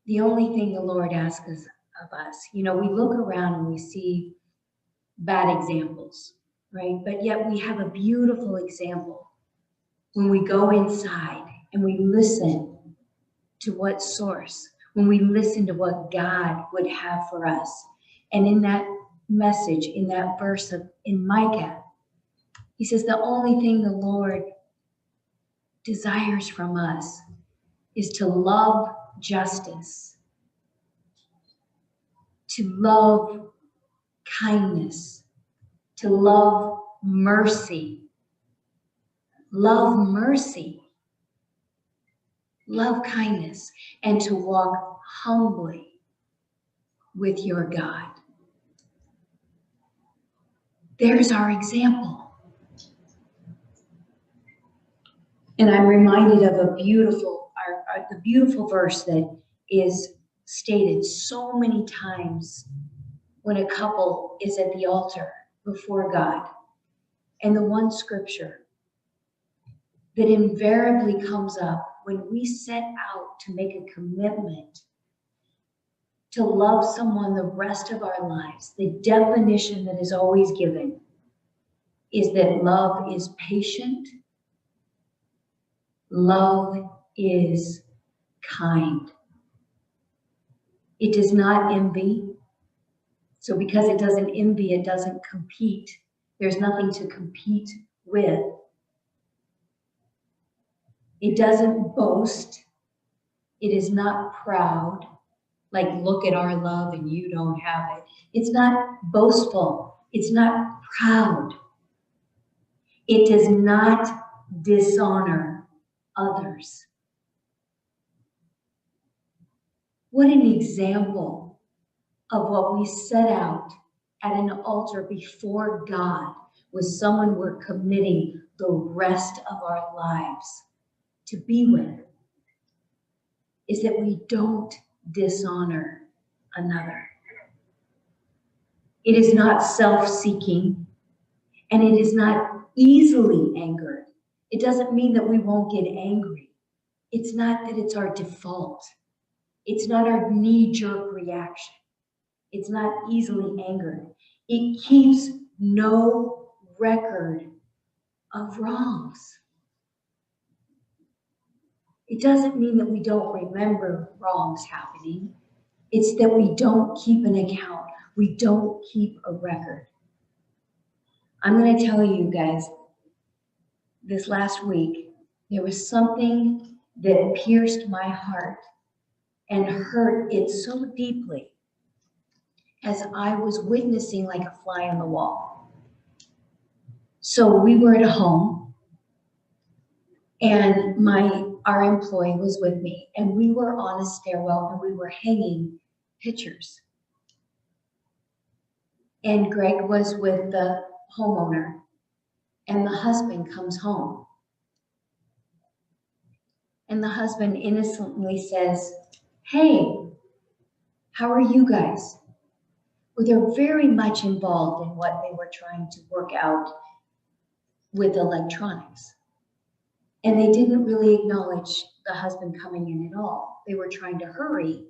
the only thing the Lord asks of us, we look around and we see bad examples, right? But yet we have a beautiful example when we go inside and we listen to what source, when we listen to what God would have for us. And in that message, in that verse in Micah, he says the only thing the Lord desires from us is to love justice, to love kindness, to love mercy. Love mercy, love kindness, and to walk humbly with your God. There's our example. And I'm reminded of the beautiful verse that is stated so many times when a couple is at the altar before God. And the one scripture that invariably comes up when we set out to make a commitment to love someone the rest of our lives, the definition that is always given is that love is patient, love is kind. It does not envy. So because it doesn't envy, it doesn't compete. There's nothing to compete with. It doesn't boast. It is not proud, like look at our love and you don't have it. It's not boastful. It's not proud. It does not dishonor others. What an example of what we set out at an altar before God with someone we're committing the rest of our lives to be with, is that we don't dishonor another. It is not self-seeking, and it is not easily angered. It doesn't mean that we won't get angry. It's not that it's our default. It's not our knee-jerk reaction. It's not easily angered. It keeps no record of wrongs. It doesn't mean that we don't remember wrongs happening. It's that we don't keep an account. We don't keep a record. I'm going to tell you guys, this last week, there was something that pierced my heart and hurt it so deeply as I was witnessing like a fly on the wall. So we were at home, and our employee was with me, and we were on a stairwell and we were hanging pictures. And Greg was with the homeowner, and the husband comes home. And the husband innocently says, "Hey, how are you guys?" Well, they're very much involved in what they were trying to work out with electronics. And they didn't really acknowledge the husband coming in at all. They were trying to hurry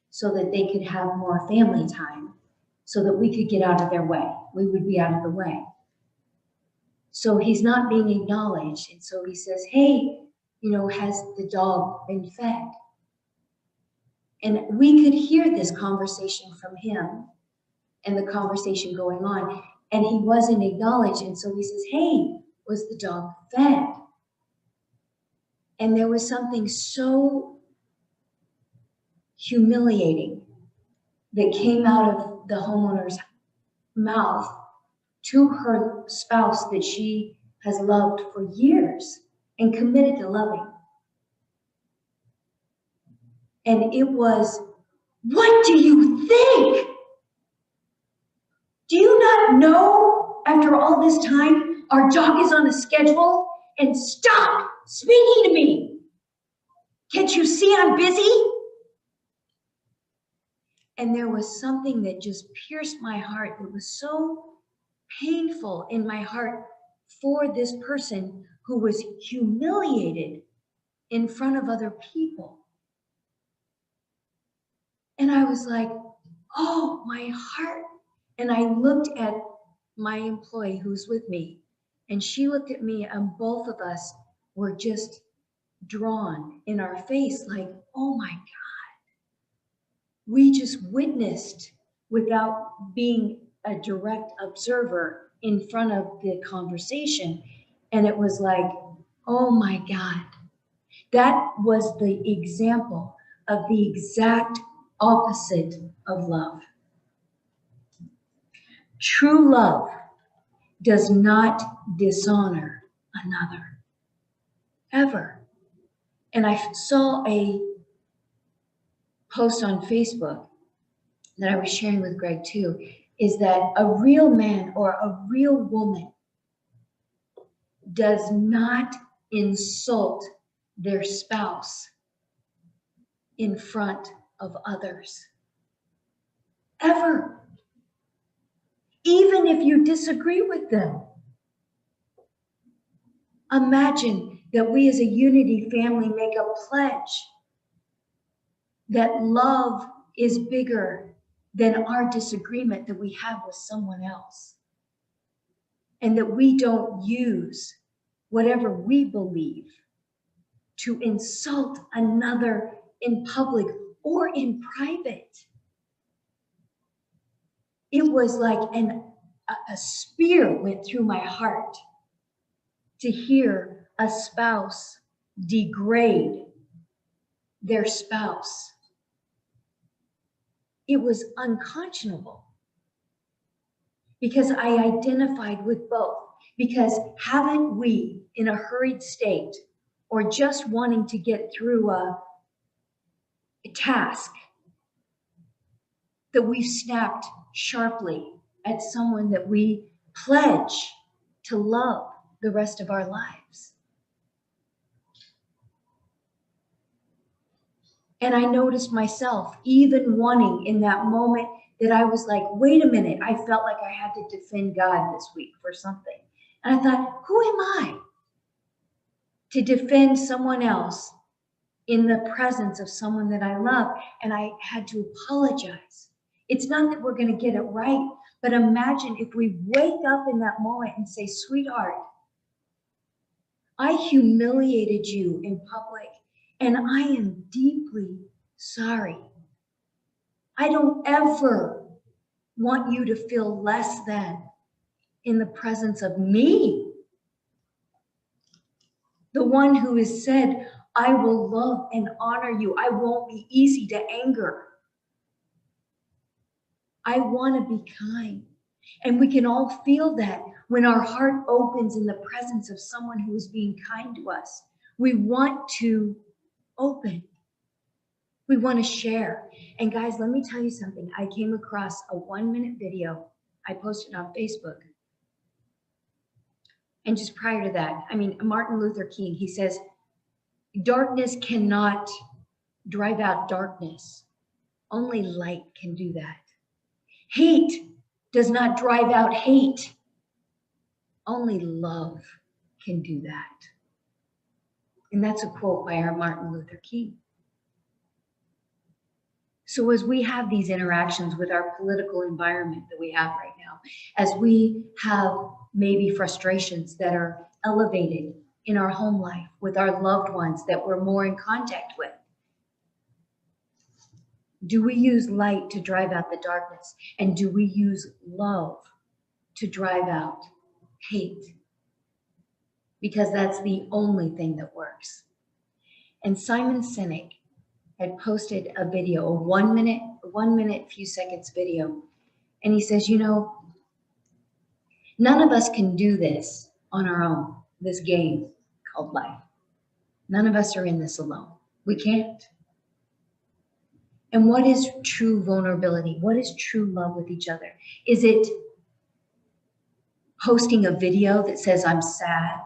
so that they could have more family time, so that we could get out of their way. We would be out of the way. So he's not being acknowledged. And so he says, "Hey, has the dog been fed?" And we could hear this conversation from him and the conversation going on, and he wasn't acknowledged. And so he says, "Hey, was the dog fed?" And there was something so humiliating that came out of the homeowner's mouth to her spouse that she has loved for years and committed to loving. And it was, "What do you think? Do you not know after all this time our dog is on a schedule? And stop speaking to me. Can't you see I'm busy?" And there was something that just pierced my heart. It was so painful in my heart for this person who was humiliated in front of other people. And I was like, oh, my heart. And I looked at my employee who's with me, and she looked at me, and both of us were just drawn in our face like, oh my God, we just witnessed without being a direct observer in front of the conversation. And it was like, oh my God, that was the example of the exact opposite of love. True love does not dishonor another, ever. And I saw a post on Facebook that I was sharing with Greg too, is that a real man or a real woman does not insult their spouse in front of others. Ever. Even if you disagree with them. Imagine that we as a unity family make a pledge that love is bigger than our disagreement that we have with someone else. And that we don't use whatever we believe to insult another in public or in private. It was like a spear went through my heart to hear a spouse degrade their spouse. It was unconscionable because I identified with both. Because haven't we, in a hurried state or just wanting to get through a task, that we've snapped sharply at someone that we pledge to love the rest of our lives? And I noticed myself even wanting in that moment that I was like, wait a minute, I felt like I had to defend God this week for something. And I thought, who am I to defend someone else in the presence of someone that I love? And I had to apologize. It's not that we're going to get it right, but imagine if we wake up in that moment and say, sweetheart, I humiliated you in public, and I am deeply sorry. I don't ever want you to feel less than in the presence of me. The one who has said, I will love and honor you. I won't be easy to anger. I want to be kind. And we can all feel that when our heart opens in the presence of someone who is being kind to us. We want to open. We want to share. And guys, let me tell you something. I came across a 1-minute video. I posted on Facebook. And just prior to that, Martin Luther King, he says, darkness cannot drive out darkness. Only light can do that. Hate does not drive out hate. Only love can do that. And that's a quote by our Martin Luther King. So as we have these interactions with our political environment that we have right now, as we have maybe frustrations that are elevated in our home life with our loved ones that we're more in contact with, do we use light to drive out the darkness? And do we use love to drive out hate? Because that's the only thing that works. And Simon Sinek had posted a video, a 1 minute, few seconds video. And he says, none of us can do this on our own, this game called life. None of us are in this alone. We can't. And what is true vulnerability? What is true love with each other? Is it posting a video that says, I'm sad,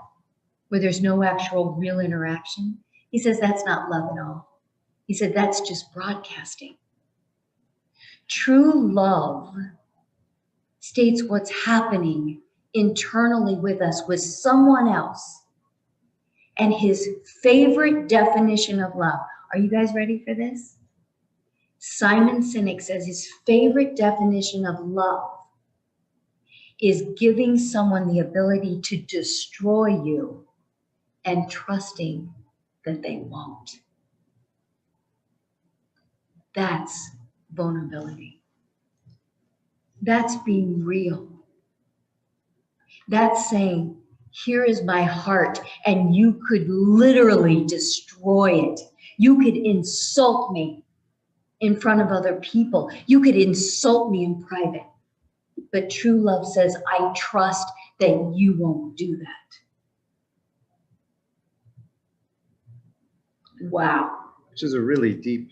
where there's no actual real interaction? He says, that's not love at all. He said, that's just broadcasting. True love states what's happening internally with us, with someone else. And his favorite definition of love. Are you guys ready for this? Simon Sinek says his favorite definition of love is giving someone the ability to destroy you and trusting that they won't. That's vulnerability. That's being real. That's saying, here is my heart, and you could literally destroy it. You could insult me in front of other people. You could insult me in private. But true love says, I trust that you won't do that. Wow. Which is a really deep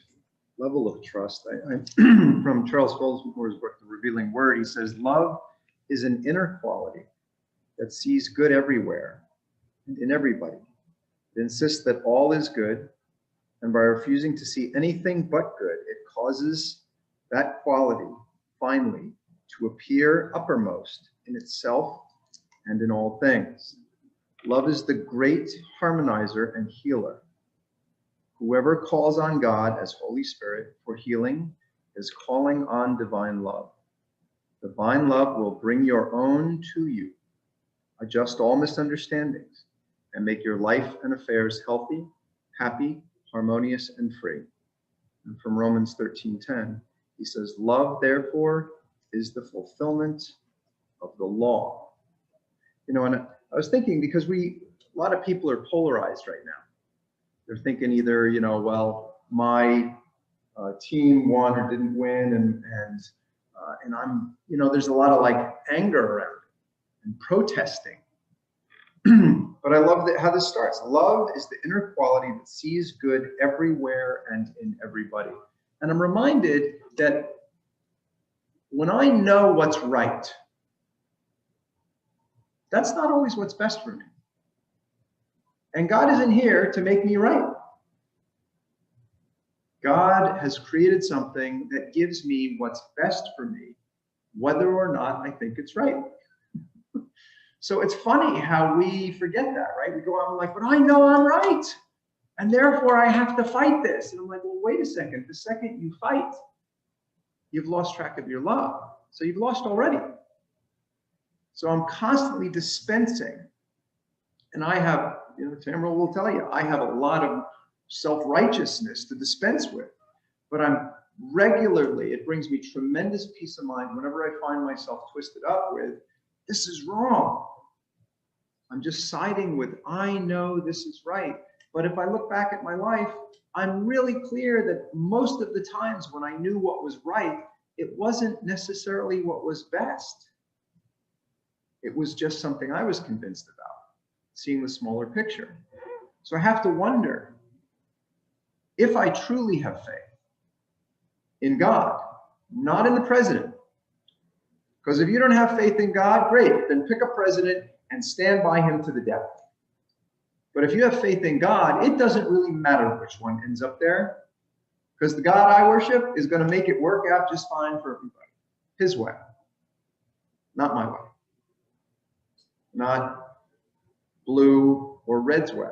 level of trust. From Charles Fillmore's book, The Revealing Word, he says, love is an inner quality that sees good everywhere and in everybody. It insists that all is good, and by refusing to see anything but good, it causes that quality finally to appear uppermost in itself and in all things. Love is the great harmonizer and healer. Whoever calls on God as Holy Spirit for healing is calling on divine love. Divine love will bring your own to you, adjust all misunderstandings, and make your life and affairs healthy, happy, harmonious, and free. And from Romans 13:10, he says, love, therefore, is the fulfillment of the law. You know, and I was thinking, because a lot of people are polarized right now. They're thinking either, you know, well, my team won or didn't win, and I'm, you know, there's a lot of like anger around it and protesting. But I love how this starts. Love is the inner quality that sees good everywhere and in everybody. And I'm reminded that when I know what's right, that's not always what's best for me. And God isn't here to make me right. God has created something that gives me what's best for me, whether or not I think it's right. So it's funny how we forget that, right? We go on like, but I know I'm right, and therefore I have to fight this. And I'm like, well, wait a second. The second you fight, you've lost track of your love. So you've lost already. So I'm constantly dispensing. And I have, you know, Tamara will tell you, I have a lot of self-righteousness to dispense with. But I'm regularly, it brings me tremendous peace of mind whenever I find myself twisted up with, this is wrong. I'm just siding with, I know this is right. But if I look back at my life, I'm really clear that most of the times when I knew what was right, it wasn't necessarily what was best. It was just something I was convinced about, seeing the smaller picture. So I have to wonder, if I truly have faith in God, not in the president, because if you don't have faith in God, great, then pick a president and stand by him to the death. But if you have faith in God, it doesn't really matter which one ends up there, because the God I worship is going to make it work out just fine for everybody. His way, not my way. Not blue or red's way,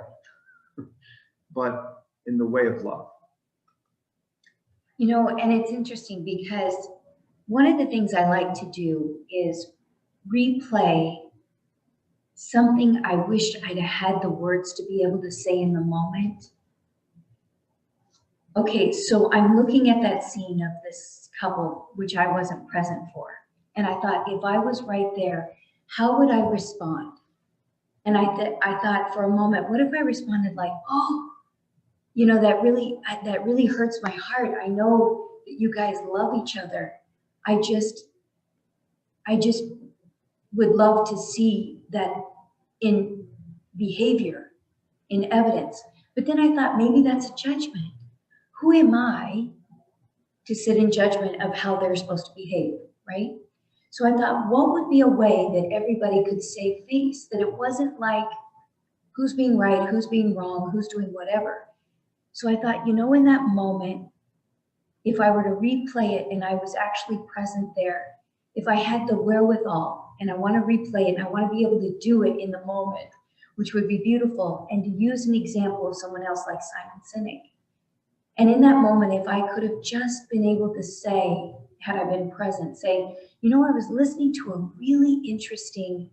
but in the way of love. You know, and it's interesting because one of the things I like to do is replay something I wished I'd had the words to be able to say in the moment. Okay, so I'm looking at that scene of this couple, which I wasn't present for. And I thought, if I was right there, how would I respond? And I thought for a moment, what if I responded like, oh, you know, that really hurts my heart. I know that you guys love each other. I just would love to see that in behavior, in evidence. But then I thought, maybe that's a judgment. Who am I to sit in judgment of how they're supposed to behave, right? So I thought, what would be a way that everybody could save face, that it wasn't like who's being right, who's being wrong, who's doing whatever. So I thought, you know, in that moment, if I were to replay it and I was actually present there, if I had the wherewithal and I want to replay it and I want to be able to do it in the moment, which would be beautiful, and to use an example of someone else like Simon Sinek, And in that moment, if I could have just been able to say, had I been present, say, you know, I was listening to a really interesting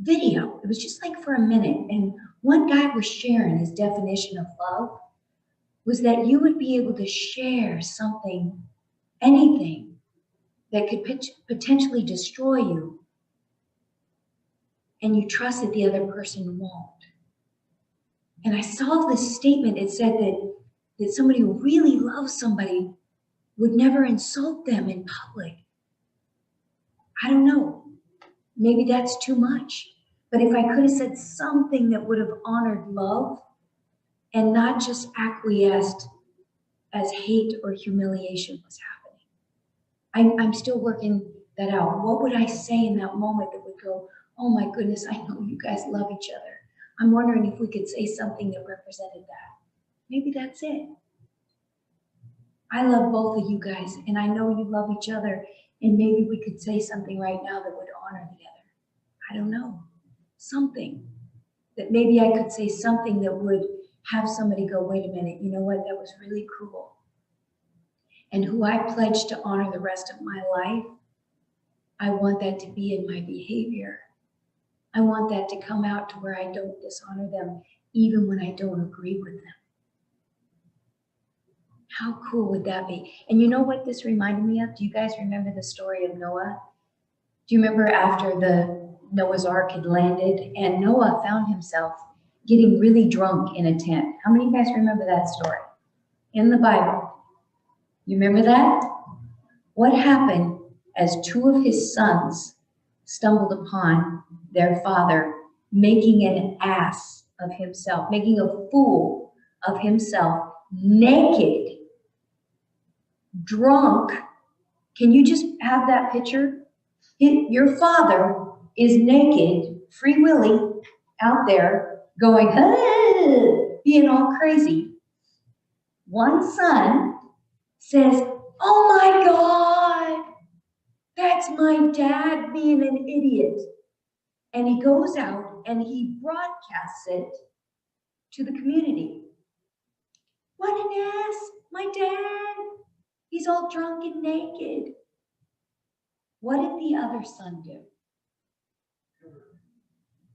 video. It was just like for a minute. And one guy was sharing his definition of love was that you would be able to share something, anything that could potentially destroy you, and you trust that the other person won't. And I saw this statement. It said that somebody who really loves somebody would never insult them in public. I don't know. Maybe that's too much. But if I could have said something that would have honored love and not just acquiesced as hate or humiliation was happening. I'm still working that out. What would I say in that moment that would go, oh my goodness, I know you guys love each other. I'm wondering if we could say something that represented that. Maybe that's it. I love both of you guys, and I know you love each other, and maybe we could say something right now that would honor the other. I don't know. Something that maybe I could say something that would have somebody go, wait a minute, you know what, that was really cruel. And who I pledge to honor the rest of my life, I want that to be in my behavior. I want that to come out to where I don't dishonor them, even when I don't agree with them. How cool would that be? And you know what this reminded me of? Do you guys remember the story of Noah? Do you remember after the Noah's Ark had landed and Noah found himself getting really drunk in a tent? How many of you guys remember that story? In the Bible. You remember that? What happened as two of his sons stumbled upon their father making an ass of himself, making a fool of himself, naked, drunk? Can you just have that picture? Your father is naked, Free Willy, out there going, ah, being all crazy. One son says, oh my God, that's my dad being an idiot. And he goes out and he broadcasts it to the community. What an ass, my dad. He's all drunk and naked. What did the other son do?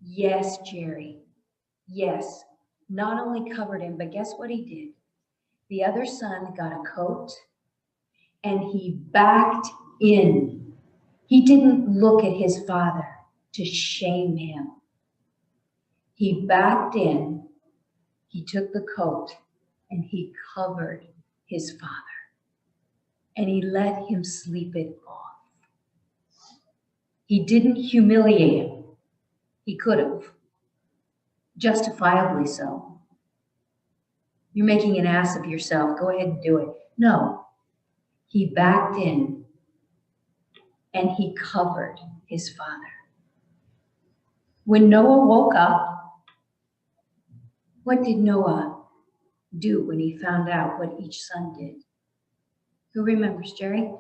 Yes, Jerry. Yes. Not only covered him, but guess what he did? The other son got a coat and he backed in. He didn't look at his father to shame him. He backed in, he took the coat, and he covered his father. And he let him sleep it off. He didn't humiliate him. He could have. Justifiably so. You're making an ass of yourself. Go ahead and do it. No. He backed in and he covered his father. When Noah woke up, what did Noah do when he found out what each son did? Who remembers, Jerry?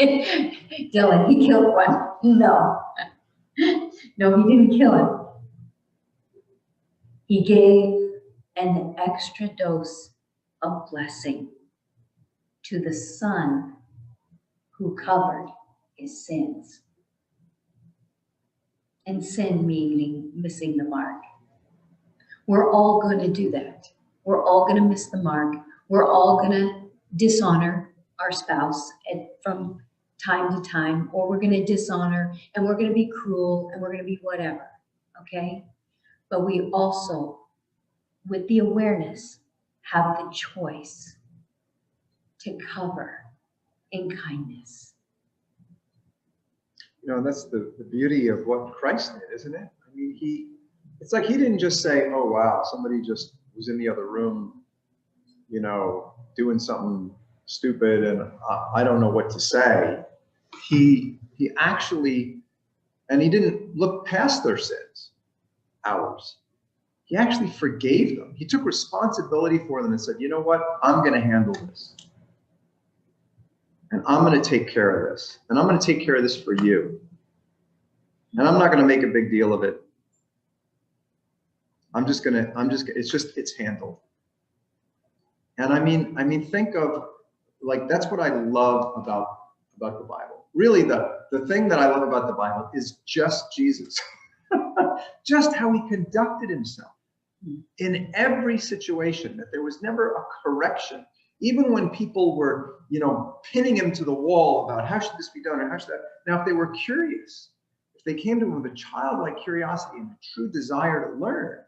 Dylan, he killed one. No. No, he didn't kill him. He gave an extra dose of blessing to the son who covered his sins. And sin meaning missing the mark. We're all going to do that. We're all going to miss the mark. We're all going to dishonor our spouse from time to time, or we're going to dishonor and we're going to be cruel and we're going to be whatever, okay? But we also, with the awareness, have the choice to cover in kindness. You know, that's the beauty of what Christ did, isn't it? I mean, it's like he didn't just say, oh, wow, somebody just was in the other room, you know, doing something stupid and I don't know what to say. He actually, and he didn't look past their sins, ours. He actually forgave them. He took responsibility for them and said, you know what, I'm going to handle this. And I'm going to take care of this. And I'm going to take care of this for you. And I'm not going to make a big deal of it. it's handled. And I mean, think of, like, that's what I love about the Bible. Really, the thing that I love about the Bible is just Jesus, just how he conducted himself in every situation, that there was never a correction. Even when people were, pinning him to the wall about how should this be done or how should that. Now, if they were curious, if they came to him with a childlike curiosity and a true desire to learn,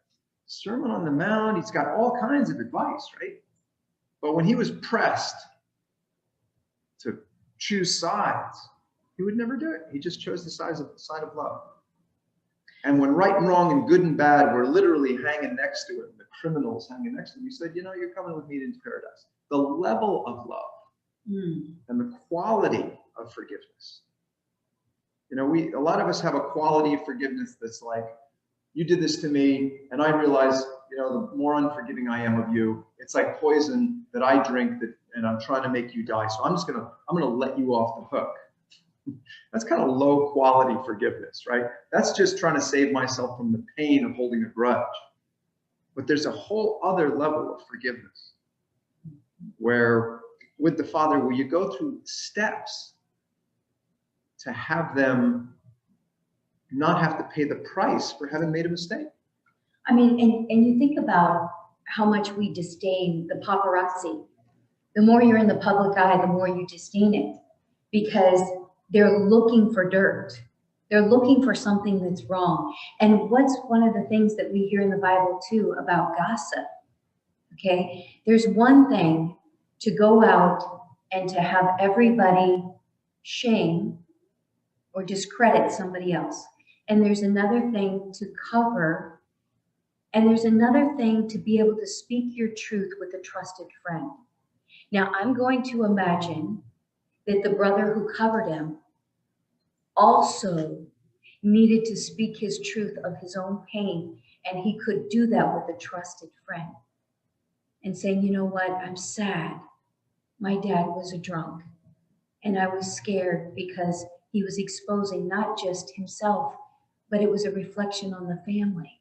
Sermon on the Mount, he's got all kinds of advice, right? But when he was pressed to choose sides, he would never do it. He just chose the side of love. And when right and wrong and good and bad were literally hanging next to him, the criminals hanging next to him, he said, you're coming with me into paradise. The level of love and the quality of forgiveness. A lot of us have a quality of forgiveness that's like, you did this to me, and I realize, the more unforgiving I am of you, it's like poison that I drink and I'm trying to make you die. So I'm gonna let you off the hook. That's kind of low quality forgiveness, right? That's just trying to save myself from the pain of holding a grudge. But there's a whole other level of forgiveness where with the Father, where you go through steps to have them not have to pay the price for having made a mistake. I mean, and you think about how much we disdain the paparazzi. The more you're in the public eye, the more you disdain it, because they're looking for dirt. They're looking for something that's wrong. And what's one of the things that we hear in the Bible too about gossip? Okay, there's one thing to go out and to have everybody shame or discredit somebody else. And there's another thing to cover. And there's another thing to be able to speak your truth with a trusted friend. Now, I'm going to imagine that the brother who covered him also needed to speak his truth of his own pain. And he could do that with a trusted friend and saying, you know what, I'm sad. My dad was a drunk. And I was scared because he was exposing not just himself, but it was a reflection on the family.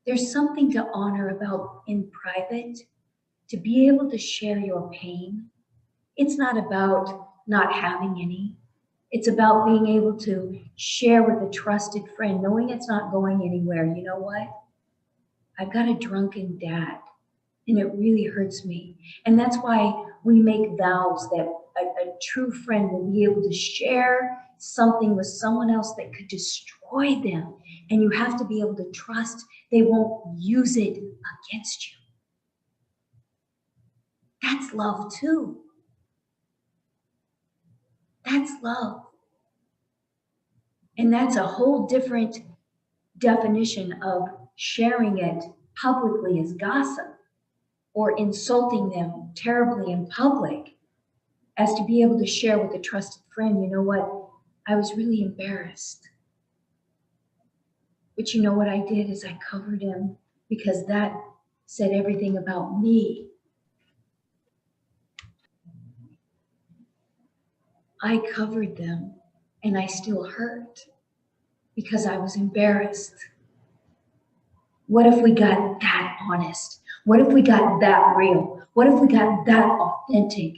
There's something to honor about in private, to be able to share your pain. It's not about not having any. It's about being able to share with a trusted friend, knowing it's not going anywhere. You know what? I've got a drunken dad, and it really hurts me. And that's why we make vows that a true friend will be able to share something with someone else that could destroy them. And you have to be able to trust they won't use it against you. That's love too. That's love. And that's a whole different definition of sharing it publicly as gossip or insulting them terribly in public, as to be able to share with a trusted friend, you know what, I was really embarrassed. But you know what I did is I covered him because that said everything about me. I covered them and I still hurt because I was embarrassed. What if we got that honest? What if we got that real? What if we got that authentic?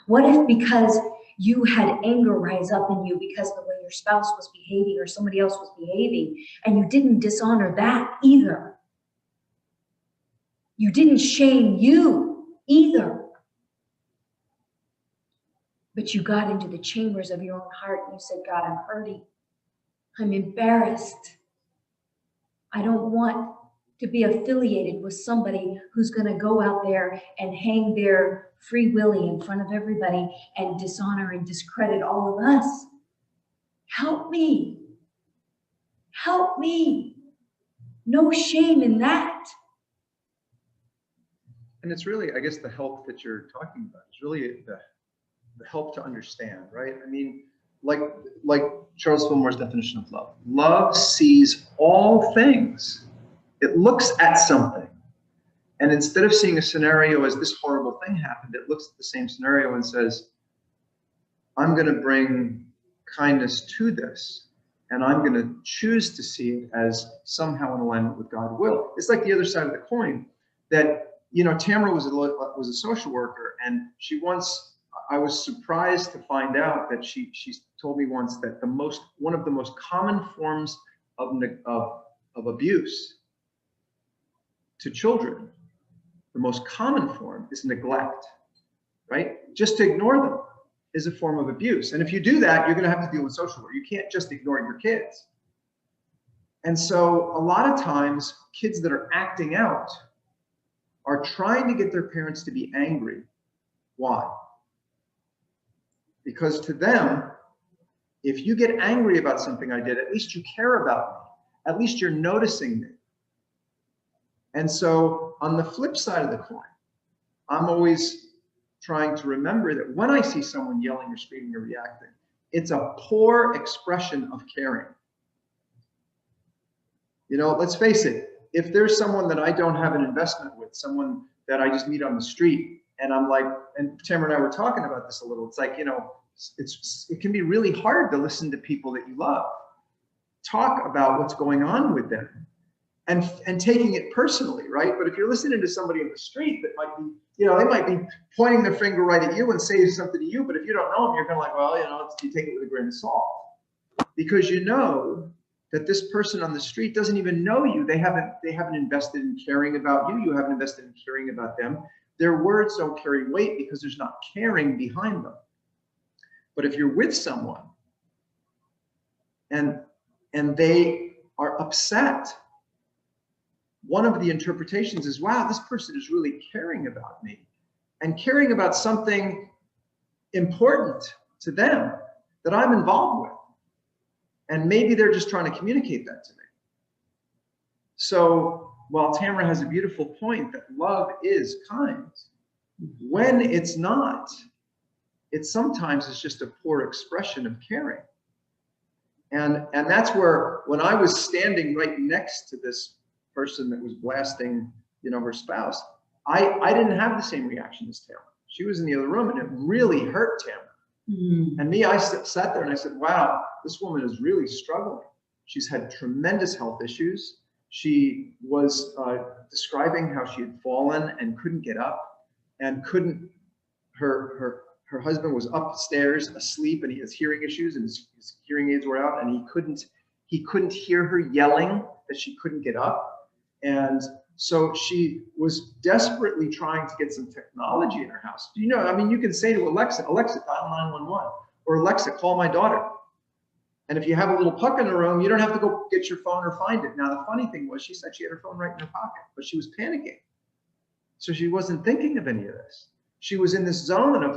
What if because you had anger rise up in you because of the way your spouse was behaving or somebody else was behaving, and you didn't dishonor that either? You didn't shame you either. But you got into the chambers of your own heart and you said, God, I'm hurting. I'm embarrassed. I don't want to be affiliated with somebody who's going to go out there and hang their free willy in front of everybody and dishonor and discredit all of us. Help me. Help me. No shame in that. And it's really, I guess, the help that you're talking about is really the help to understand, right? I mean, like Charles Fillmore's definition of love. Love sees all things. It looks at something. And instead of seeing a scenario as this horrible thing happened, it looks at the same scenario and says, I'm going to bring kindness to this. and I'm going to choose to see it as somehow in alignment with God's will. It's like the other side of the coin that, you know, Tamara was a social worker, and she once, I was surprised to find out that she told me once that one of the most common forms of abuse to children, the most common form is neglect, right? Just to ignore them is a form of abuse. And if you do that, you're going to have to deal with social work. You can't just ignore your kids. And so a lot of times, kids that are acting out are trying to get their parents to be angry. Why? Because to them, if you get angry about something I did, at least you care about me. At least you're noticing me. And so on the flip side of the coin, I'm always trying to remember that when I see someone yelling or screaming or reacting, it's a poor expression of caring. You know, let's face it, if there's someone that I don't have an investment with, someone that I just meet on the street, and I'm like, and Tamara and I were talking about this a little, it's like, you know, it can be really hard to listen to people that you love talk about what's going on with them and taking it personally, right? But if you're listening to somebody in the street that might be, you know, they might be pointing their finger right at you and saying something to you, but if you don't know them, you're kind of like, well, you know, you take it with a grain of salt, because you know that this person on the street doesn't even know you. They haven't invested in caring about you. You haven't invested in caring about them. Their words don't carry weight because there's not caring behind them. But if you're with someone and they are upset, one of the interpretations is, wow, this person is really caring about me and caring about something important to them that I'm involved with. And maybe they're just trying to communicate that to me. So while Tamara has a beautiful point that love is kind, when it's not, it sometimes is just a poor expression of caring. And that's where, when I was standing right next to this person that was blasting, you know, her spouse, I didn't have the same reaction as Tamara. She was in the other room, and it really hurt Tamara. And me, I sat there and I said, wow, this woman is really struggling. She's had tremendous health issues. She was describing how she had fallen and couldn't get up, and her husband was upstairs asleep, and he has hearing issues, and his hearing aids were out, and he couldn't hear her yelling that she couldn't get up. And so she was desperately trying to get some technology in her house. You know, I mean, you can say to Alexa, Alexa, dial 911, or Alexa, call my daughter. And if you have a little puck in the room, you don't have to go get your phone or find it. Now, the funny thing was, she said she had her phone right in her pocket, but she was panicking. So she wasn't thinking of any of this. She was in this zone of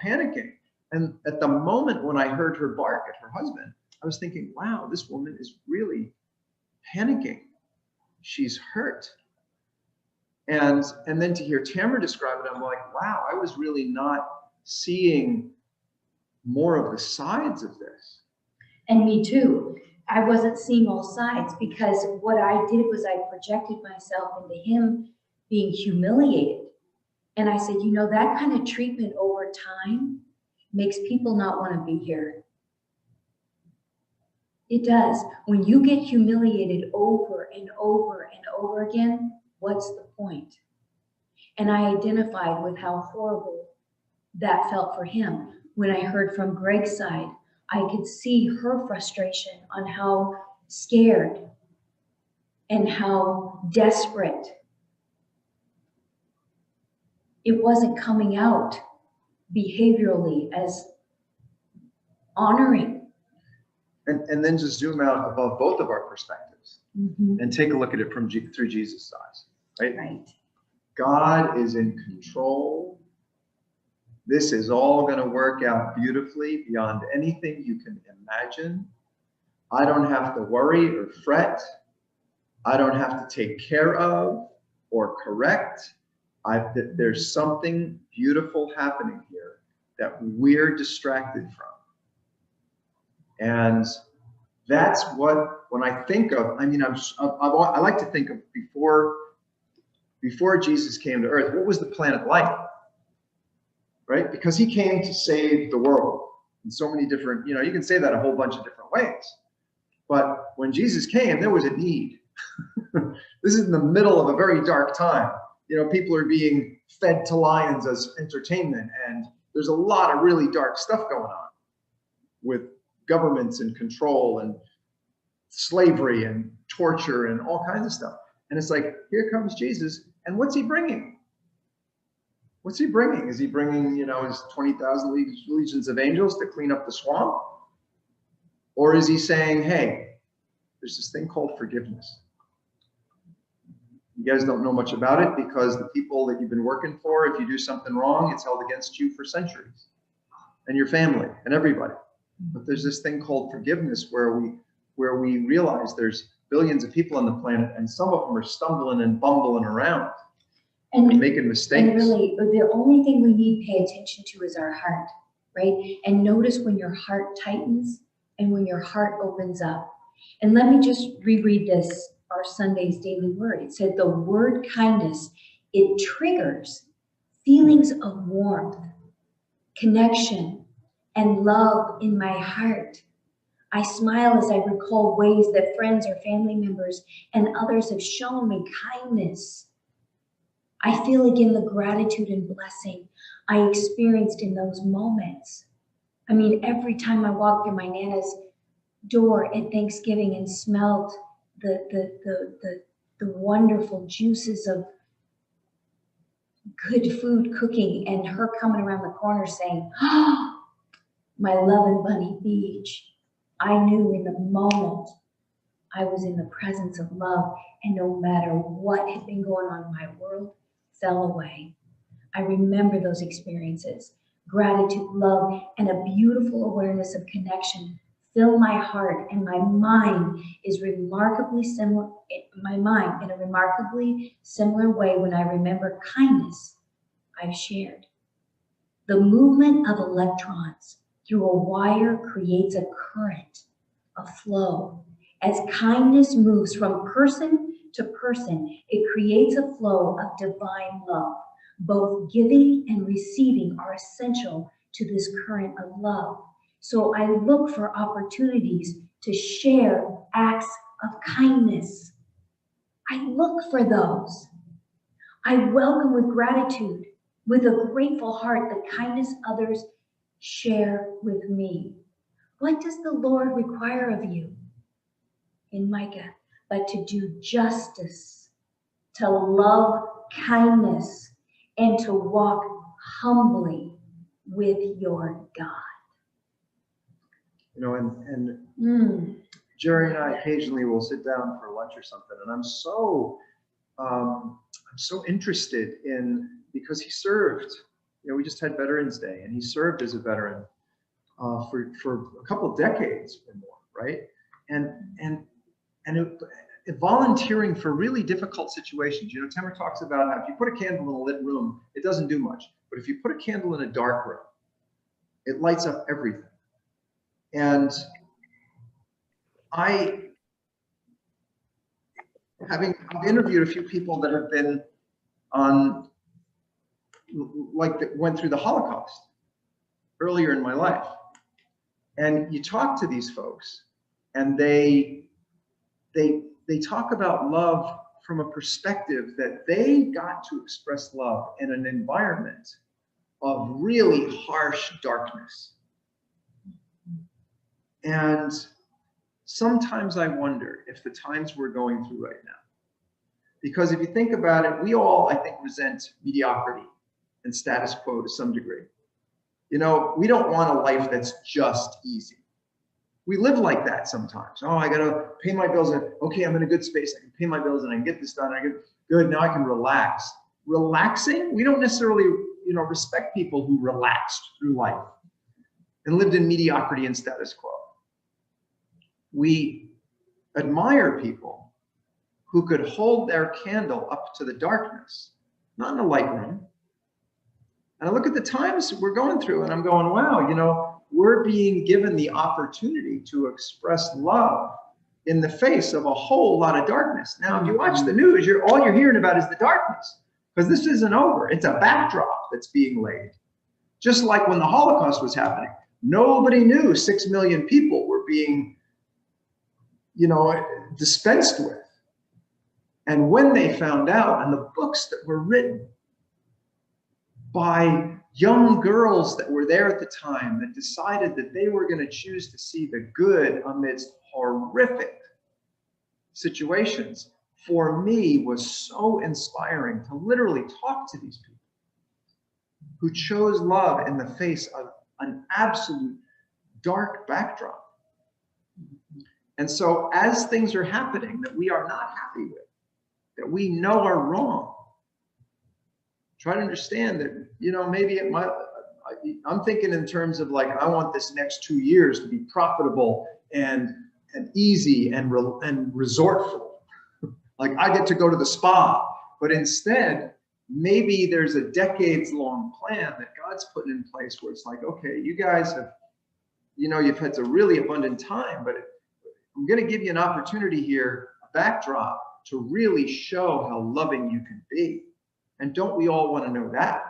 panicking. And at the moment when I heard her bark at her husband, I was thinking, wow, this woman is really panicking. She's hurt. And then to hear Tamara describe it, I'm like, wow, I was really not seeing more of the sides of this. And me too. I wasn't seeing all sides, because what I did was I projected myself into him being humiliated. And I said, you know, that kind of treatment over time makes people not want to be here. It does. When you get humiliated over and over and over again, what's the point? And I identified with how horrible that felt for him. When I heard from Greg's side, I could see her frustration on how scared and how desperate. It wasn't coming out behaviorally as honoring. And then just zoom out above both of our perspectives and take a look at it through Jesus' eyes, right? Right. God is in control. This is all going to work out beautifully beyond anything you can imagine. I don't have to worry or fret. I don't have to take care of or correct. There's something beautiful happening here that we're distracted from. And that's what, when I think of, I mean, I like to think of before Jesus came to earth, what was the planet like? Right? Because he came to save the world in so many different, you know, you can say that a whole bunch of different ways. But when Jesus came, there was a need. This is in the middle of a very dark time. You know, people are being fed to lions as entertainment, and there's a lot of really dark stuff going on with governments and control and slavery and torture and all kinds of stuff. And it's like, here comes Jesus, and what's he bringing? What's he bringing? Is he bringing, you know, his 20,000 legions of angels to clean up the swamp? Or is he saying, hey, there's this thing called forgiveness. You guys don't know much about it because the people that you've been working for, if you do something wrong, it's held against you for centuries, and your family and everybody. But there's this thing called forgiveness where we realize there's billions of people on the planet, and some of them are stumbling and bumbling around and making mistakes. And really, the only thing we need to pay attention to is our heart, right? And notice when your heart tightens and when your heart opens up. And let me just reread this, our Sunday's daily word. It said the word kindness, it triggers feelings of warmth, connection, and love in my heart. I smile as I recall ways that friends or family members and others have shown me kindness. I feel again the gratitude and blessing I experienced in those moments. I mean, every time I walked through my Nana's door at Thanksgiving and smelled the wonderful juices of good food cooking, and her coming around the corner saying, oh, my love in Bunny Beach. I knew in the moment I was in the presence of love, and no matter what had been going on in my world, fell away. I remember those experiences. Gratitude, love, and a beautiful awareness of connection fill my heart, and my mind is remarkably similar. My mind in a remarkably similar way when I remember kindness I've shared. The movement of electrons through a wire creates a current, a flow. As kindness moves from person to person, it creates a flow of divine love. Both giving and receiving are essential to this current of love. So I look for opportunities to share acts of kindness. I look for those. I welcome with gratitude, with a grateful heart, the kindness others share with me. What does the Lord require of you? In Micah, but to do justice, to love kindness, and to walk humbly with your God. You know, and Jerry and I occasionally will sit down for lunch or something, and I'm so interested in, because he served. You know, we just had Veterans Day, and he served as a veteran for a couple of decades or more, right? And volunteering for really difficult situations. You know, Tamara talks about how if you put a candle in a lit room, it doesn't do much. But if you put a candle in a dark room, it lights up everything. And I've interviewed a few people that have been on, like, that went through the Holocaust earlier in my life. And you talk to these folks, and they talk about love from a perspective that they got to express love in an environment of really harsh darkness. And sometimes I wonder if the times we're going through right now, because if you think about it, we all, I think, resent mediocrity and status quo to some degree. You know, we don't want a life that's just easy. We live like that sometimes. Oh, I gotta pay my bills. And, okay, I'm in a good space. I can pay my bills and I can get this done. I get good. Now I can relax. Relaxing? We don't necessarily, you know, respect people who relaxed through life and lived in mediocrity and status quo. We admire people who could hold their candle up to the darkness, not in a light room. And I look at the times we're going through, and I'm going, wow, you know, we're being given the opportunity to express love in the face of a whole lot of darkness. Now, if you watch the news, all you're hearing about is the darkness, because this isn't over. It's a backdrop that's being laid. Just like when the Holocaust was happening, nobody knew 6 million people were being dispensed with. And when they found out, and the books that were written by young girls that were there at the time that decided that they were going to choose to see the good amidst horrific situations, for me was so inspiring to literally talk to these people who chose love in the face of an absolute dark backdrop. And so as things are happening that we are not happy with, that we know are wrong, try to understand that, maybe it might, I'm thinking in terms of like, I want this next 2 years to be profitable and easy and resortful. Like I get to go to the spa, but instead, maybe there's a decades-long plan that God's putting in place where it's like, okay, you guys have, you've had a really abundant time, but I'm going to give you an opportunity here, a backdrop, to really show how loving you can be. And don't we all want to know that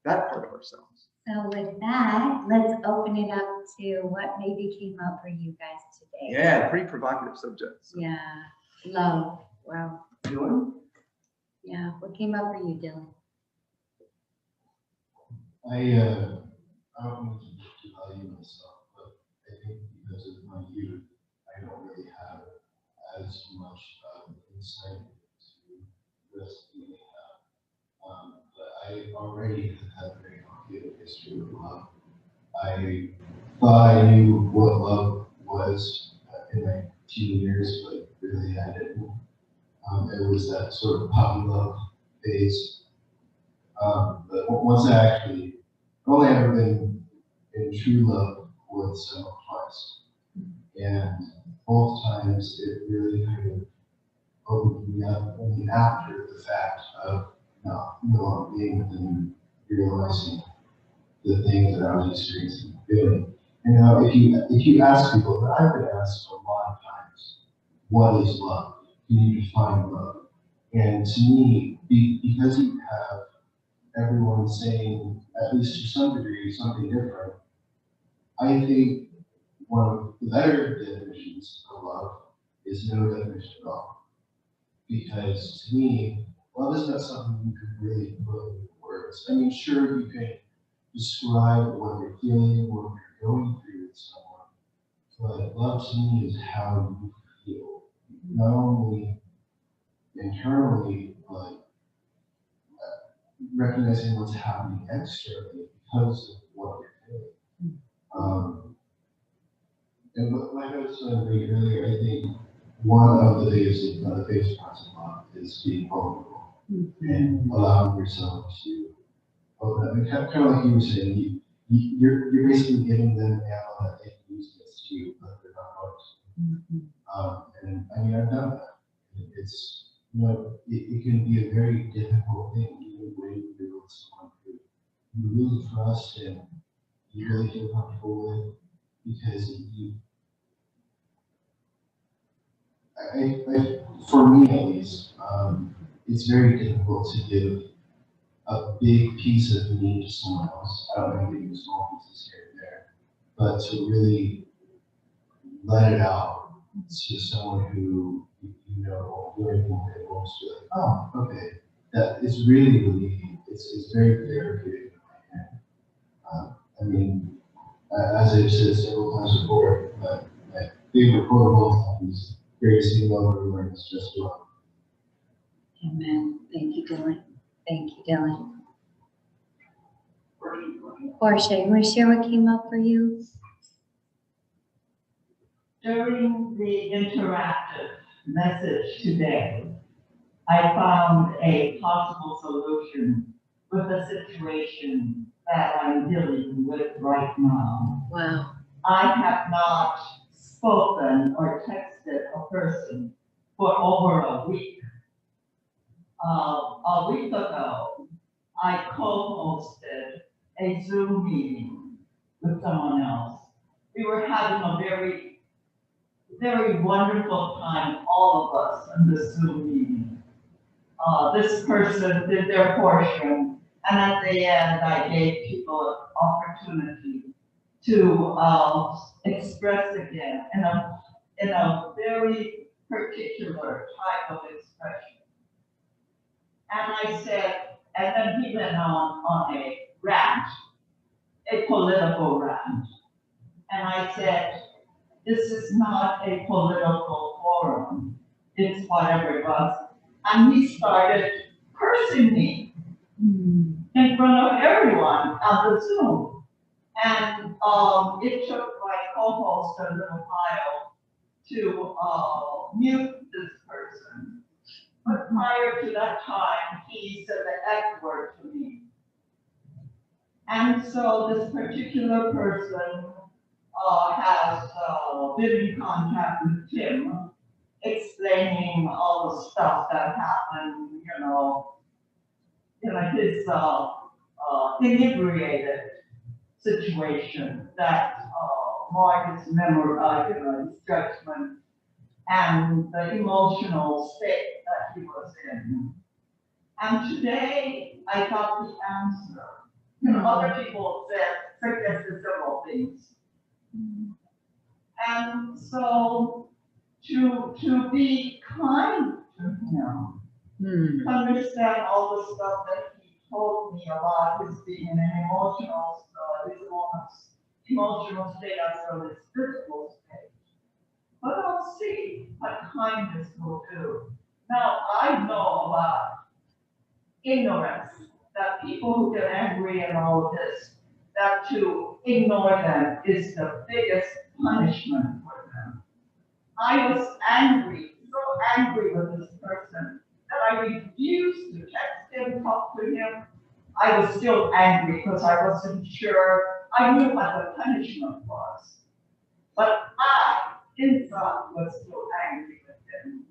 part of ourselves? So with that, let's open it up to what maybe came up for you guys today. Yeah, pretty provocative subject. So. Yeah, love. Wow. Dylan? Yeah, what came up for you, Dylan? I don't want to value myself, but I think because of my youth, I don't really have as much insight into this feeling. But I already have a very complicated history with love. I thought I knew what love was in my teen years, but really I didn't. It was that sort of puppy love phase. But once I've only ever been in true love with someone twice. And both times it really kind of opened me up only after the fact of no longer being with them, realizing the things that I was experiencing and feeling. And now if you ask people, but I've been asked a lot of times, what is love? Can you define love? And to me, because you have everyone saying, at least to some degree, something different, I think one of the better definitions of love is no definition at all. Because to me, love is not something you can really put into words. I mean, sure, you can describe what you're feeling, what you're going through with someone, but love to me is how you feel, not only internally, but recognizing what's happening externally because of what you're feeling. And like I was saying earlier, I think one of the biggest parts of love is being vulnerable and allowing yourself to open up. And kind of like you were saying, you're basically giving them ammo that they can use against you, but they're not going to. And I mean, I've done that. It's it can be a very difficult thing, even when you're with someone who you really trust and you really feel comfortable with, because for me at least, it's very difficult to give a big piece of me to someone else. I don't mind giving small pieces here and there, but to really let it out to someone who very vulnerable, almost be like, oh, okay, that is really relieving. It's very therapeutic in my hand. I mean, as I've said several times before, my favorite quote of all time is greatest thing love everywhere is just love. Amen. Thank you, Dylan. Thank you, Dylan. Portia, you want to share what came up for you? During the interactive message today, I found a possible solution with the situation that I'm dealing with right now. Wow. I have not spoken or texted a person for over a week. A week ago, I co-hosted a Zoom meeting with someone else. We were having a very, very wonderful time, all of us, in the Zoom meeting. This person did their portion, and at the end, I gave people an opportunity to express again in a very particular type of expression. And I said, and then he went on a rant, a political rant. And I said, this is not a political forum. It's whatever it was. And he started cursing me in front of everyone on the Zoom. And it took my co-host a little while to mute this person. But prior to that time, he said the F word to me. And so this particular person has been in contact with Tim, explaining all the stuff that happened, his inebriated situation that marked his memory, his judgment, and the emotional state that he was in. And today, I got the answer. Other people said, suggested several things. And so, to be kind to him, to understand all the stuff that he told me about his being in an emotional state as well as physical state. But I'll see what kindness will do. Now, I know about ignorance, that people who get angry and all of this, that to ignore them is the biggest punishment for them. I was angry, so angry with this person, that I refused to text him, talk to him. I was still angry because I wasn't sure. I knew what the punishment was. But I, inside, was still angry with him.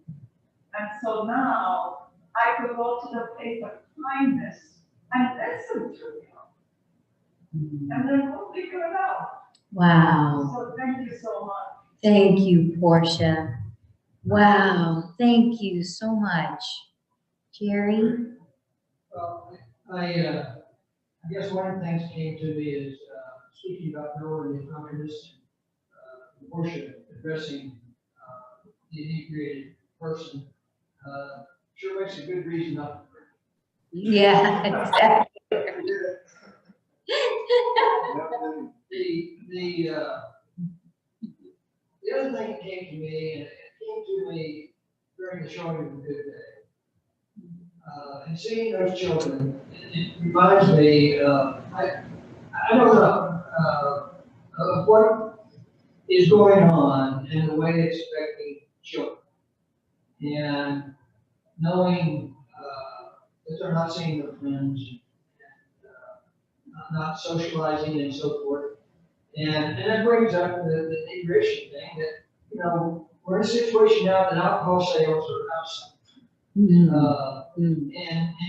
And so now, I could go to the place of kindness and listen to him. And then we'll figure it out. Wow. So thank you so much. Thank you, Portia. Wow. Thank you so much. Jerry? Well, I guess one of the things that came to me is speaking about Noah and the communist, Portia addressing the inebriated person. Sure makes a good reason not to drink. Yeah, exactly. The other thing that came to me, and it came to me during the showing of A Good Day, and seeing those children, it reminds me, I don't know, of what is going on in the way it's affecting children. And knowing that they're not seeing their friends, and not socializing and so forth. And that brings up the immigration thing that, we're in a situation now that alcohol sales are outside. And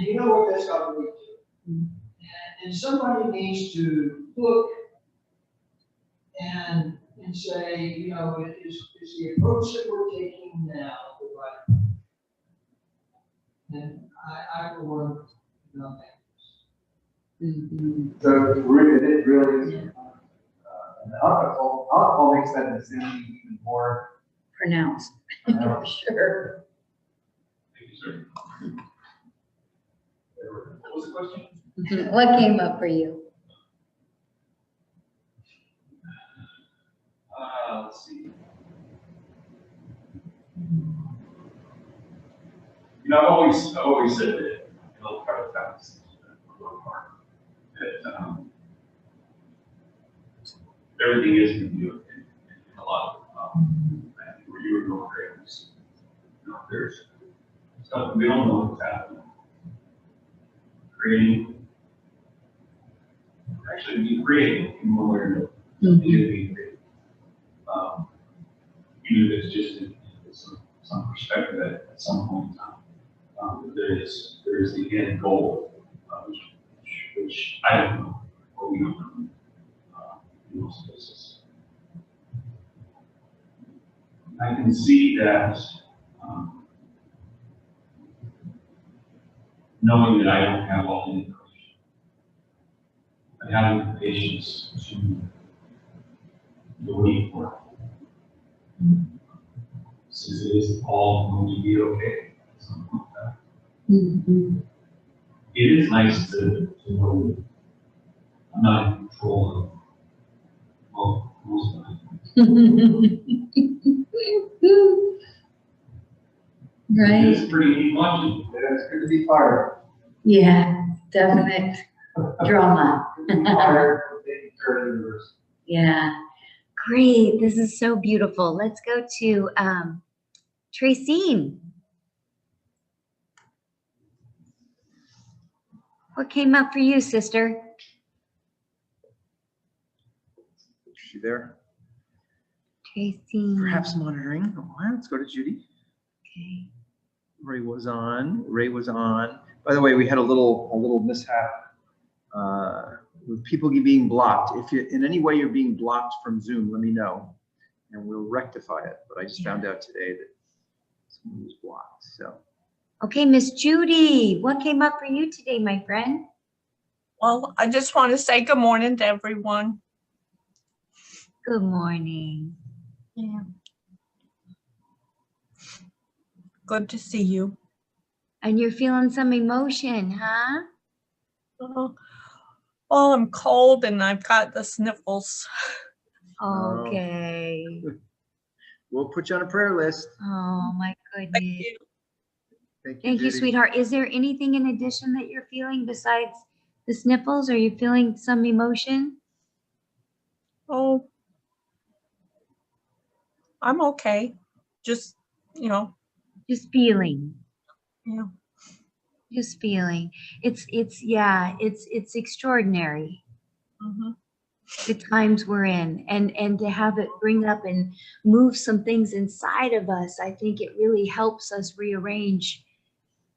you know what that's got to lead to. And somebody needs to look and say, is the approach that we're taking now the right? And I for one, know that. So it really is. And alcohol makes that insanity even more Pronounced. pronounced. Sure. Thank you, sir. What was the question? What came up for you? Let's see. I've always said that it'll try to balance that everything is reviewed in a lot of where you were going grades. There's stuff we don't know what's happening. Creating in one way or another. Being creative. Even if it's just in some perspective at some point in time. But there is the end goal, which I don't know, or we don't know in most cases. I can see that knowing that I don't have all the information, and having the patience to you're waiting for it. Since it is all going to be okay, something like that. Mhm. It is nice to know that I'm not in control of, well, most of my things. It is Right? pretty neat watching. It's good to be fired. Yeah, definite drama. Good to be fired for taking care of the universe. Yeah, great. This is so beautiful. Let's go to Tracine. What came up for you, sister? Is she there? Tracine. Perhaps monitoring. Oh, well, let's go to Judy. Okay. Ray was on. Ray was on. By the way, we had a little mishap with people being blocked. If you in any way you're being blocked from Zoom, let me know, and we'll rectify it. But I just found out today that someone was blocked. So. Okay, Miss Judy, what came up for you today, my friend? Well, I just want to say good morning to everyone. Good morning. Yeah. Good to see you. And you're feeling some emotion, huh? Well, I'm cold and I've got the sniffles. Okay. We'll put you on a prayer list. Oh, my Thank goodness. you. Thank you, Thank you, Judy. sweetheart. Is there anything in addition that you're feeling besides the sniffles? Are you feeling some emotion? Oh, I'm okay. Just, you know, Just feeling. yeah. Just feeling. It's extraordinary Mm-hmm. the times we're in, and to have it bring up and move some things inside of us. I think it really helps us rearrange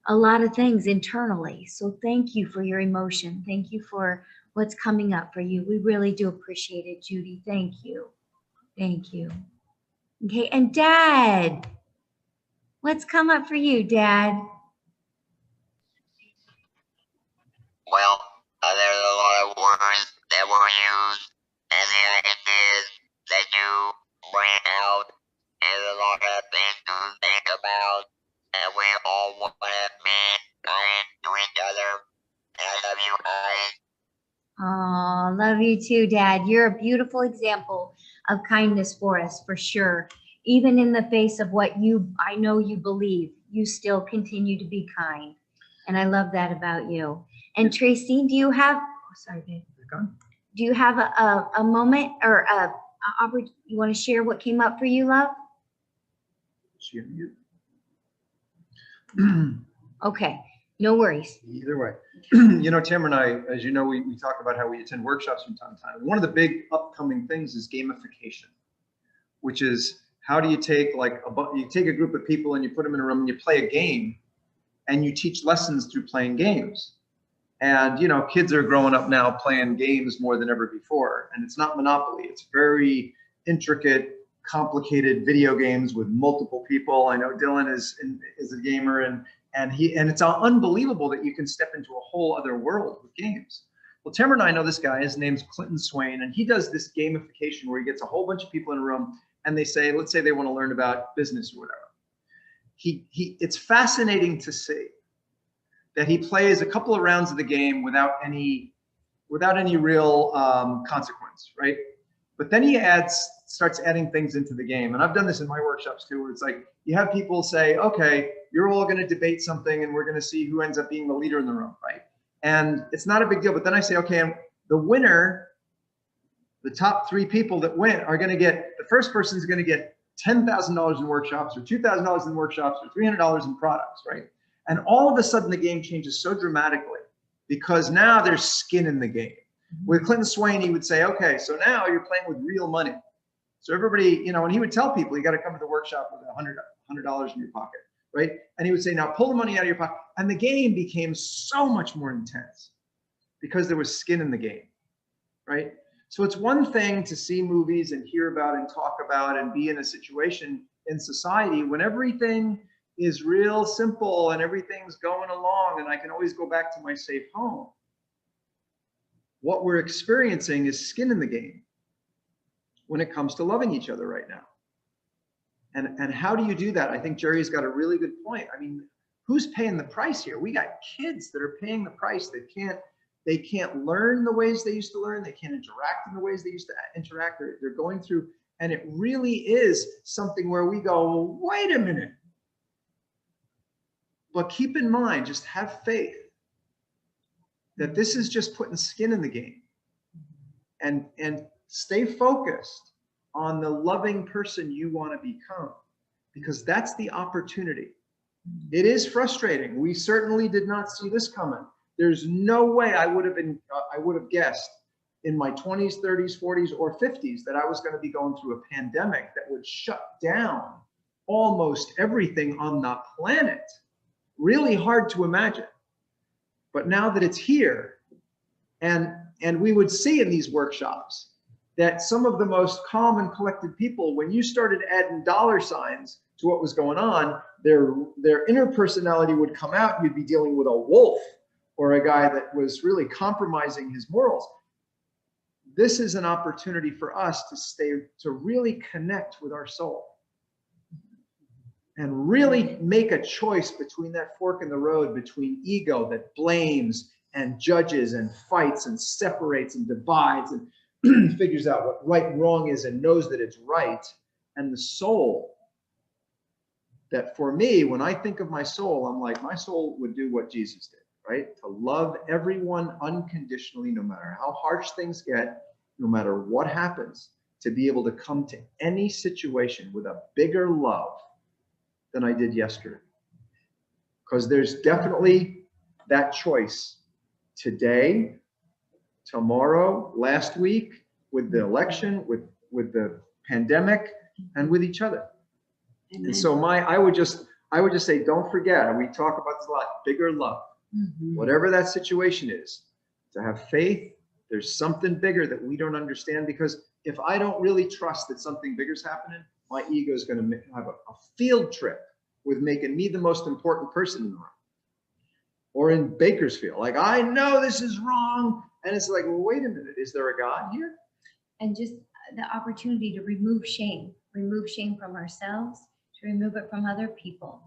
a lot of things internally. So thank you for your emotion. Thank you for what's coming up for you. We really do appreciate it, Judy. Thank you. Thank you. Okay, and Dad, what's come up for you, Dad? Well, there's a lot of words that were used, and the ideas that you bring out, and a lot of things to think about, and we all want to be kind to each other. And I love you guys. Oh, love you too, Dad. You're a beautiful example of kindness for us, for sure. Even in the face of what I know you believe, you still continue to be kind. And I love that about you. And Tracy, do you have, sorry, babe. Do you have a moment or you want to share what came up for you, love? She on mute. Okay, no worries. Either way. You know, Tamara and I, as you know, we talk about how we attend workshops from time to time. One of the big upcoming things is gamification, which is how do you take you take a group of people and you put them in a room and you play a game and you teach lessons through playing games. And, you know, kids are growing up now playing games more than ever before. And it's not Monopoly. It's very intricate, complicated video games with multiple people. I know Dylan is a gamer, and it's unbelievable that you can step into a whole other world with games. Well, Tamara and I know this guy. His name's Clinton Swain, and he does this gamification where he gets a whole bunch of people in a room and they say, let's say they want to learn about business or whatever. It's fascinating to see that he plays a couple of rounds of the game without any real consequence, right? But then he starts adding things into the game. And I've done this in my workshops too, where it's like, you have people say, okay, you're all gonna debate something and we're gonna see who ends up being the leader in the room, right? And it's not a big deal, but then I say, okay, and the winner, the top 3 people that win are gonna get, the first person's gonna get $10,000 in workshops or $2,000 in workshops or $300 in products, right? And all of a sudden the game changes so dramatically because now there's skin in the game. With Clinton Swain, he would say, okay, so now you're playing with real money. So everybody, you know, and he would tell people, you got to come to the workshop with $100 in your pocket, right? And he would say, now pull the money out of your pocket. And the game became so much more intense because there was skin in the game, right? So it's one thing to see movies and hear about and talk about and be in a situation in society when everything is real simple and everything's going along and I can always go back to my safe home. What we're experiencing is skin in the game. when it comes to loving each other right now. And how do you do that? I think Jerry's got a really good point. I mean, who's paying the price here? We got kids that are paying the price. They can't learn the ways they used to learn. They can't interact in the ways they used to interact. They're going through, and it really is something where we go, wait a minute. But keep in mind, just have faith that this is just putting skin in the game, and stay focused on the loving person you want to become, because that's the opportunity. It is frustrating. We certainly did not see this coming. There's no way I would have guessed in my 20s, 30s, 40s, or 50s that I was going to be going through a pandemic that would shut down almost everything on the planet. Really hard to imagine. But now that it's here, and we would see in these workshops that some of the most calm and collected people, when you started adding dollar signs to what was going on, their inner personality would come out. You'd be dealing with a wolf or a guy that was really compromising his morals. This is an opportunity for us to really connect with our soul and really make a choice between that fork in the road between ego that blames and judges and fights and separates and divides and figures out what right and wrong is and knows that it's right, and the soul that, for me, when I think of my soul, I'm like, my soul would do what Jesus did, right? To love everyone unconditionally, no matter how harsh things get, no matter what happens, to be able to come to any situation with a bigger love than I did yesterday. Because there's definitely that choice today, tomorrow, last week, with the election, with the pandemic, and with each other. Amen. And so I would just say, don't forget, and we talk about this a lot, bigger love. Mm-hmm. Whatever that situation is, to have faith. There's something bigger that we don't understand, because if I don't really trust that something bigger is happening, my ego is going to have a field trip with making me the most important person in the room. Or in Bakersfield, like, I know this is wrong. And it's like, well, wait a minute, is there a God here? And just the opportunity to remove shame from ourselves, to remove it from other people,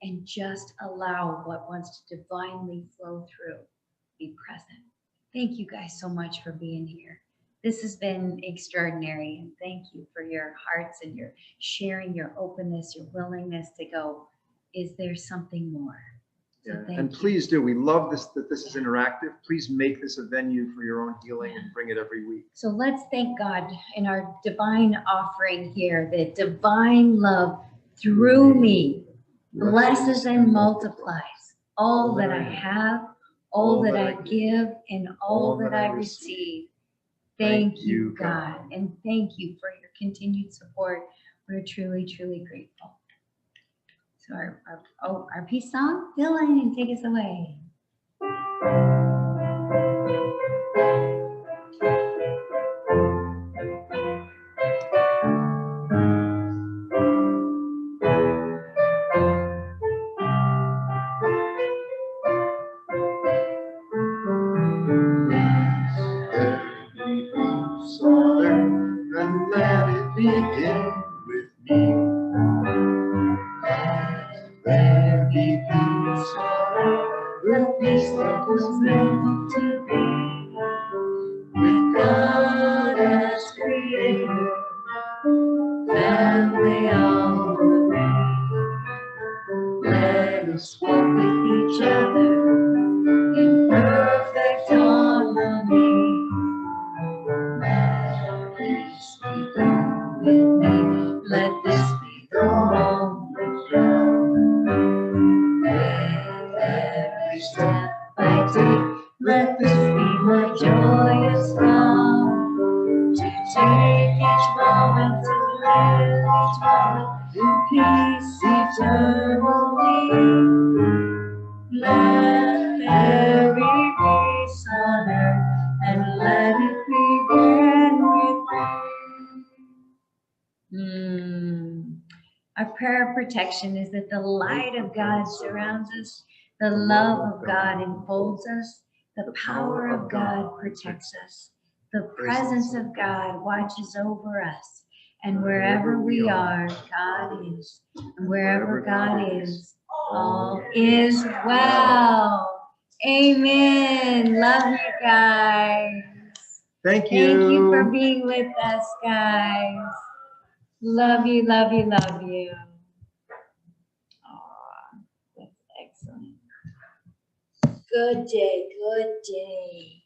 and just allow what wants to divinely flow through, be present. Thank you guys so much for being here. This has been extraordinary, and thank you for your hearts and your sharing, your openness, your willingness to go, is there something more? So yeah. And please do. We love this, that this is interactive. Please make this a venue for your own healing and bring it every week. So let's thank God in our divine offering here, that divine love through me blesses and multiplies all that I have, all that I give, and all that I receive. Thank you, God. And thank you for your continued support. We're truly, truly grateful. So our peace song, Dylan, and take us away. And let it begin with me. There be peace on earth, the peace that was meant to be. With God as creator, family all agree. Let us walk with each other in perfect harmony. Let peace be done with me. Let this be the moment done. With every step I take, let this be my joyous song. To take each moment to live each moment in peace eternally. Let there be peace on earth, and let it begin with me. Our prayer of protection is that the light of God surrounds us, the love of God enfolds us, the power of God protects us. The presence of God watches over us. And wherever we are, God is. And wherever God is, all is well. Amen. Love you guys. Thank you. Thank you for being with us, guys. Love you, love you, love you. Aw, that's excellent. Good day, good day.